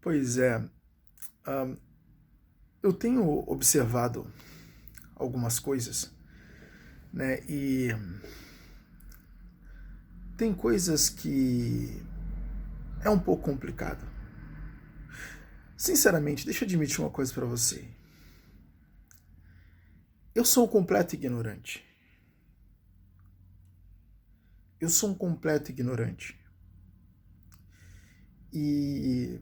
Pois é, eu tenho observado algumas coisas, né? E tem coisas que é um pouco complicado. Sinceramente, deixa eu admitir uma coisa pra você. Eu sou um completo ignorante. Eu sou um completo ignorante. E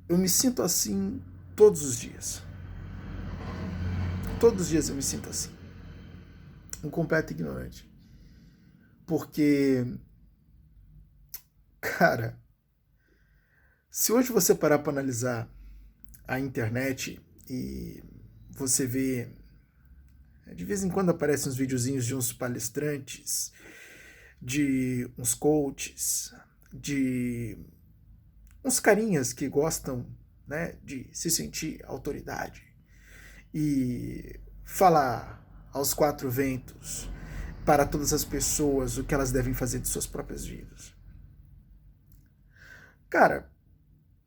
eu me sinto assim todos os dias. Todos os dias eu me sinto assim. Um completo ignorante. Porque, cara, se hoje você parar para analisar a internet e você vê, de vez em quando aparecem uns videozinhos de uns palestrantes, de uns coaches, de uns carinhas que gostam, né, de se sentir autoridade e falar aos quatro ventos para todas as pessoas o que elas devem fazer de suas próprias vidas. Cara,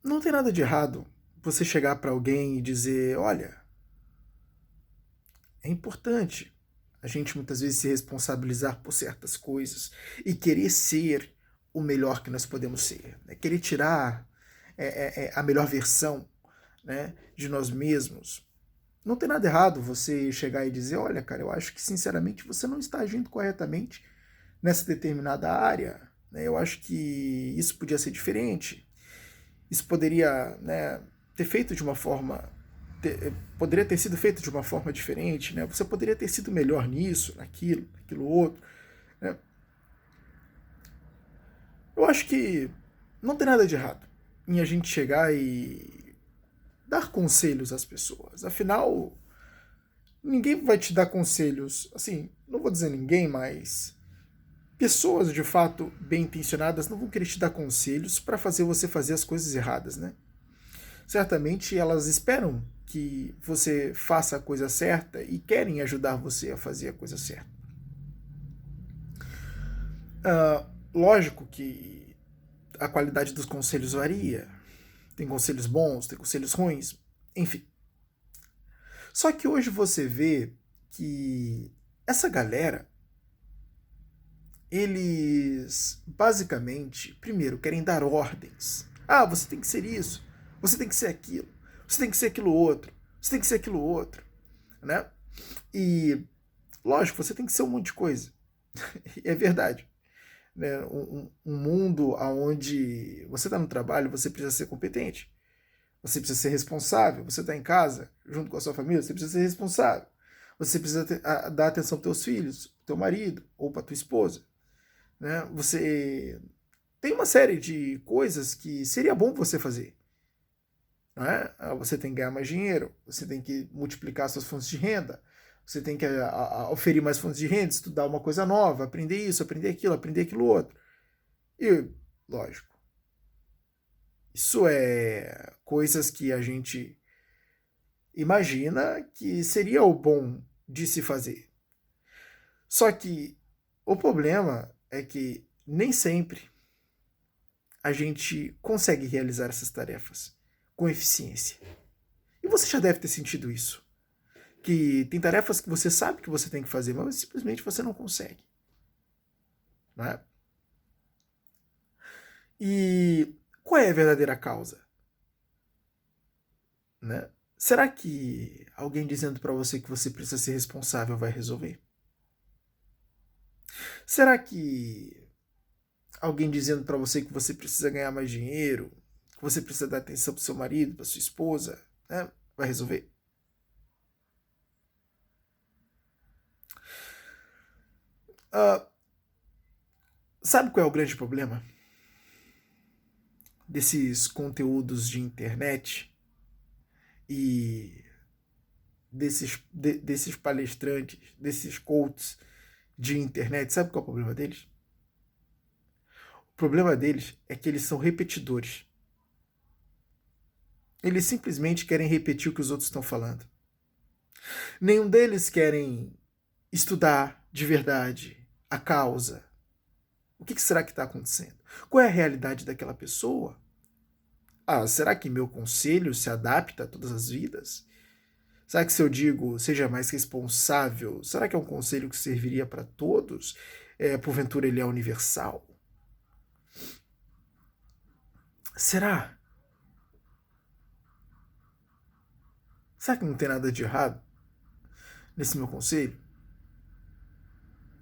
não tem nada de errado você chegar para alguém e dizer, olha, é importante a gente muitas vezes se responsabilizar por certas coisas e querer ser o melhor que nós podemos ser, né? Querer tirar a melhor versão, né, de nós mesmos. Não tem nada errado você chegar e dizer, olha, cara, eu acho que sinceramente você não está agindo corretamente nessa determinada área, né? Eu acho que isso podia ser diferente. Isso poderia, né, ter feito de uma forma poderia ter sido feito de uma forma diferente, né? Você poderia ter sido melhor nisso, naquilo outro, né? Eu acho que não tem nada de errado em a gente chegar e dar conselhos às pessoas. Afinal, ninguém vai te dar conselhos, assim, não vou dizer ninguém, mas pessoas de fato bem intencionadas não vão querer te dar conselhos para fazer você fazer as coisas erradas, né? Certamente elas esperam que você faça a coisa certa e querem ajudar você a fazer a coisa certa. Lógico que a qualidade dos conselhos varia. Tem conselhos bons, tem conselhos ruins, enfim. Só que hoje você vê que essa galera, eles basicamente, primeiro, querem dar ordens. Ah, você tem que ser isso, você tem que ser aquilo, você tem que ser aquilo outro, você tem que ser aquilo outro, né? E, lógico, você tem que ser um monte de coisa. É verdade. Né? Um mundo onde você está no trabalho, você precisa ser competente. Você precisa ser responsável. Você está em casa, junto com a sua família, você precisa ser responsável. Você precisa dar atenção para teus filhos, para teu marido ou para tua esposa. Né? Você tem uma série de coisas que seria bom você fazer. Né? Você tem que ganhar mais dinheiro, você tem que multiplicar suas fontes de renda, você tem que oferir mais fontes de renda, estudar uma coisa nova, aprender isso, aprender aquilo outro. E, lógico, isso é coisas que a gente imagina que seria o bom de se fazer. Só que o problema é que nem sempre a gente consegue realizar essas tarefas com eficiência. E você já deve ter sentido isso. Que tem tarefas que você sabe que você tem que fazer, mas simplesmente você não consegue. Né? E qual é a verdadeira causa? Né? Será que alguém dizendo para você que você precisa ser responsável vai resolver? Será que alguém dizendo para você que você precisa ganhar mais dinheiro, que você precisa dar atenção para seu marido, para sua esposa, né, vai resolver? Ah, sabe qual é o grande problema desses conteúdos de internet e desses palestrantes, desses coaches de internet? Sabe qual é o problema deles? O problema deles é que eles são repetidores. Eles simplesmente querem repetir o que os outros estão falando. Nenhum deles querem estudar de verdade a causa. O que será que está acontecendo? Qual é a realidade daquela pessoa? Ah, será que meu conselho se adapta a todas as vidas? Será que se eu digo seja mais responsável, será que é um conselho que serviria para todos? Porventura ele é universal? Será? Será que não tem nada de errado nesse meu conselho?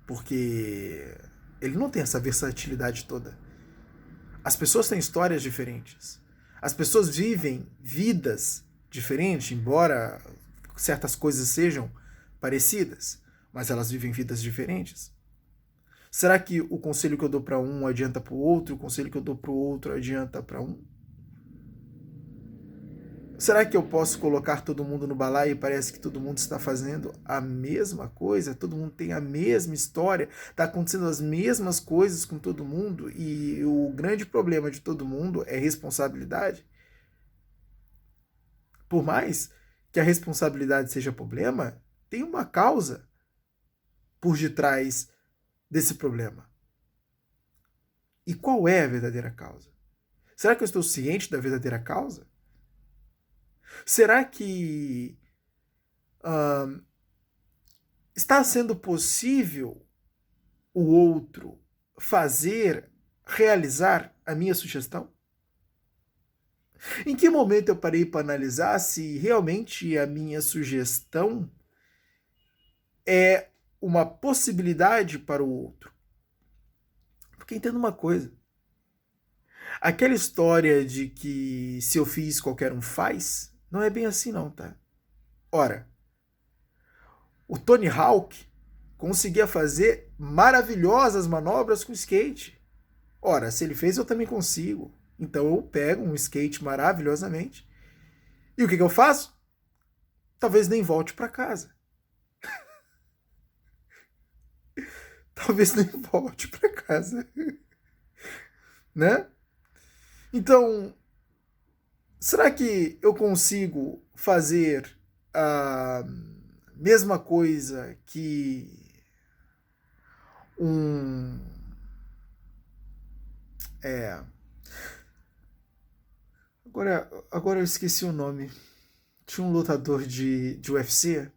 Porque ele não tem essa versatilidade toda. As pessoas têm histórias diferentes. As pessoas vivem vidas diferentes, embora certas coisas sejam parecidas, mas elas vivem vidas diferentes. Será que o conselho que eu dou para um adianta para o outro, o conselho que eu dou para o outro adianta para um? Será que eu posso colocar todo mundo no balaio e parece que todo mundo está fazendo a mesma coisa? Todo mundo tem a mesma história, está acontecendo as mesmas coisas com todo mundo e o grande problema de todo mundo é responsabilidade? Por mais que a responsabilidade seja problema, tem uma causa por detrás desse problema. E qual é a verdadeira causa? Será que eu estou ciente da verdadeira causa? Será que está sendo possível o outro realizar a minha sugestão? Em que momento eu parei para analisar se realmente a minha sugestão é uma possibilidade para o outro? Porque entenda uma coisa. Aquela história de que se eu fiz, qualquer um faz, não é bem assim não, tá? Ora, o Tony Hawk conseguia fazer maravilhosas manobras com skate. Ora, se ele fez, eu também consigo. Então eu pego um skate maravilhosamente. E o que eu faço? Talvez nem volte para casa. Talvez nem volte para casa. Né? Então, será que eu consigo fazer a mesma coisa que Agora eu esqueci o nome. Tinha um lutador de UFC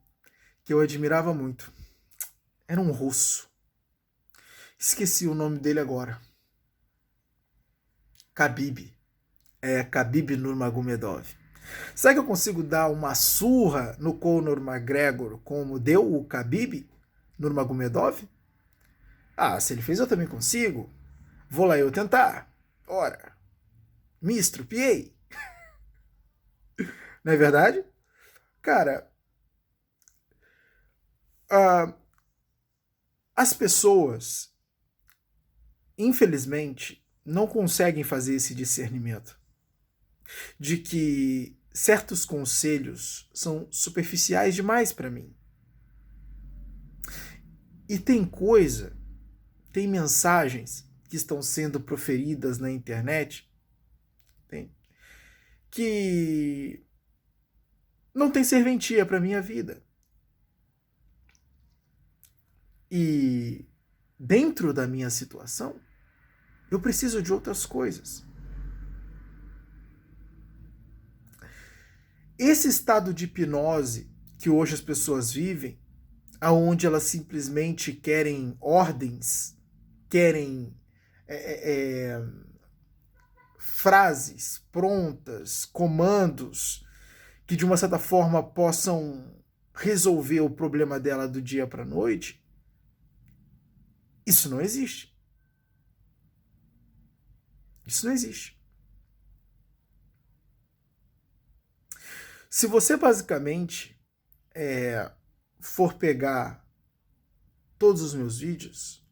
que eu admirava muito. Era um russo. Esqueci o nome dele agora. Khabib. Khabib Nurmagomedov. Será que eu consigo dar uma surra no Conor McGregor como deu o Khabib Nurmagomedov? Ah, se ele fez, eu também consigo. Vou lá eu tentar. Ora, me estrupiei. Não é verdade? Cara, as pessoas, infelizmente, não conseguem fazer esse discernimento de que certos conselhos são superficiais demais para mim. E tem mensagens que estão sendo proferidas na internet que não tem serventia para minha vida. E dentro da minha situação, eu preciso de outras coisas. Esse estado de hipnose que hoje as pessoas vivem, aonde elas simplesmente querem ordens, querem frases prontas, comandos, que de uma certa forma possam resolver o problema dela do dia para a noite, isso não existe. Isso não existe. Se você basicamente for pegar todos os meus vídeos,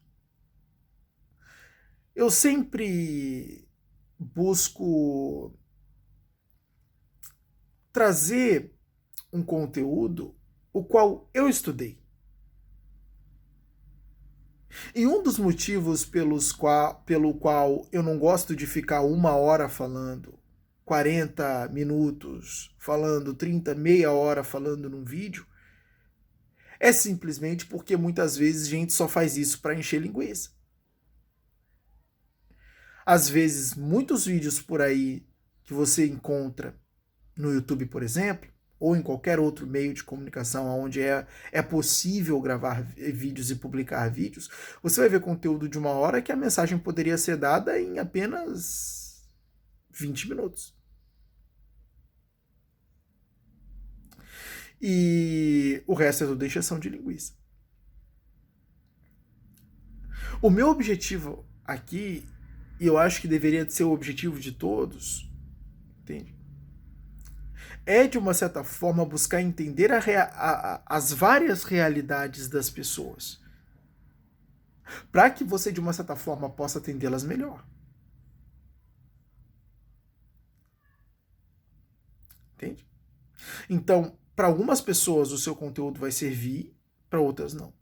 eu sempre busco trazer um conteúdo o qual eu estudei. E um dos motivos pelo qual eu não gosto de ficar 1 hora falando, 40 minutos falando, 30, meia hora falando num vídeo, é simplesmente porque muitas vezes a gente só faz isso para encher linguiça. Às vezes, muitos vídeos por aí que você encontra no YouTube, por exemplo, ou em qualquer outro meio de comunicação onde é possível gravar vídeos e publicar vídeos, você vai ver conteúdo de 1 hora que a mensagem poderia ser dada em apenas 20 minutos. E o resto é tudo encheção de linguiça. O meu objetivo aqui, e eu acho que deveria ser o objetivo de todos, entende? É, de uma certa forma, buscar entender as várias realidades das pessoas, para que você, de uma certa forma, possa atendê-las melhor. Entende? Então, para algumas pessoas o seu conteúdo vai servir, para outras não.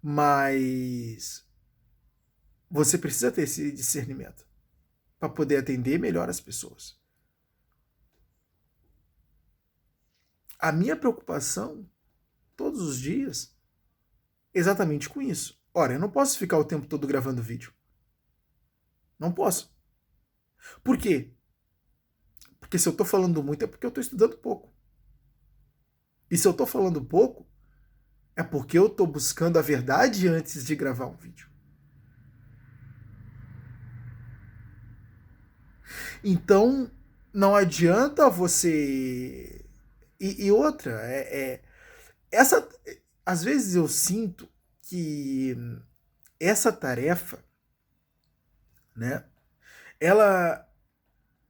Mas você precisa ter esse discernimento para poder atender melhor as pessoas. A minha preocupação, todos os dias, é exatamente com isso. Ora, eu não posso ficar o tempo todo gravando vídeo. Não posso. Por quê? Porque se eu estou falando muito é porque eu estou estudando pouco. E se eu estou falando pouco, é porque eu estou buscando a verdade antes de gravar um vídeo. Então, não adianta você... E outra, às vezes eu sinto que essa tarefa, né, ela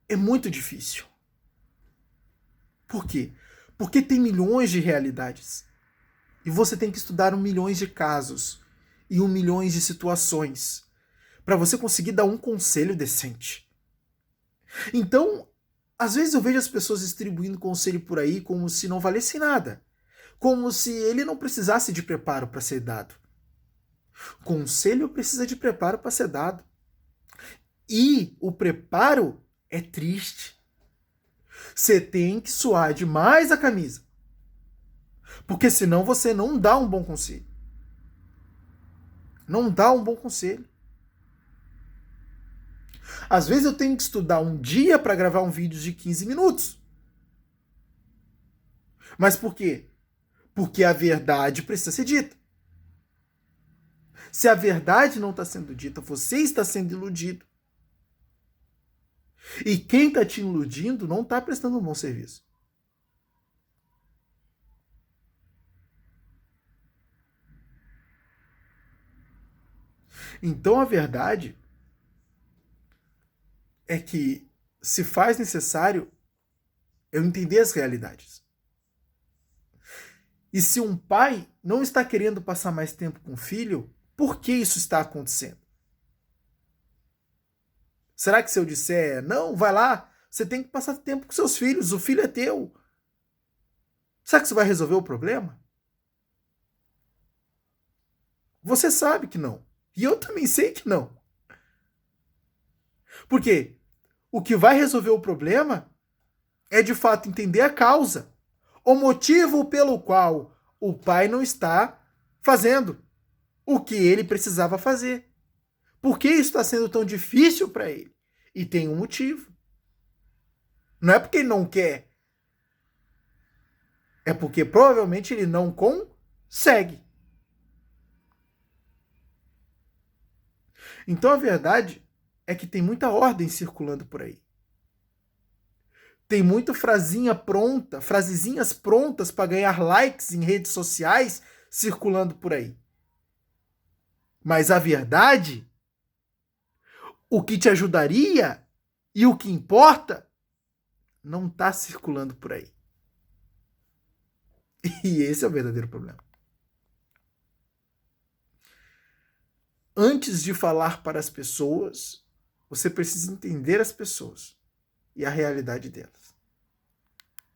é muito difícil. Por quê? Porque tem milhões de realidades. E você tem que estudar milhões de casos e milhões de situações para você conseguir dar um conselho decente. Então, às vezes eu vejo as pessoas distribuindo conselho por aí como se não valesse nada. Como se ele não precisasse de preparo para ser dado. Conselho precisa de preparo para ser dado. E o preparo é triste. Você tem que suar demais a camisa. Porque senão você não dá um bom conselho. Não dá um bom conselho. Às vezes eu tenho que estudar um dia para gravar um vídeo de 15 minutos. Mas por quê? Porque a verdade precisa ser dita. Se a verdade não está sendo dita, você está sendo iludido. E quem está te iludindo não está prestando um bom serviço. Então a verdade é que se faz necessário eu entender as realidades. E se um pai não está querendo passar mais tempo com o filho, por que isso está acontecendo? Será que se eu disser, não, vai lá, você tem que passar tempo com seus filhos, o filho é teu. Será que isso vai resolver o problema? Você sabe que não. E eu também sei que não. Por quê? O que vai resolver o problema é de fato entender a causa, o motivo pelo qual o pai não está fazendo o que ele precisava fazer. Por que isso está sendo tão difícil para ele? E tem um motivo. Não é porque ele não quer. É porque provavelmente ele não consegue. Então a verdade é que tem muita ordem circulando por aí. Tem muita frasezinhas prontas para ganhar likes em redes sociais circulando por aí. Mas a verdade, o que te ajudaria e o que importa, não está circulando por aí. E esse é o verdadeiro problema. Antes de falar para as pessoas, você precisa entender as pessoas e a realidade delas.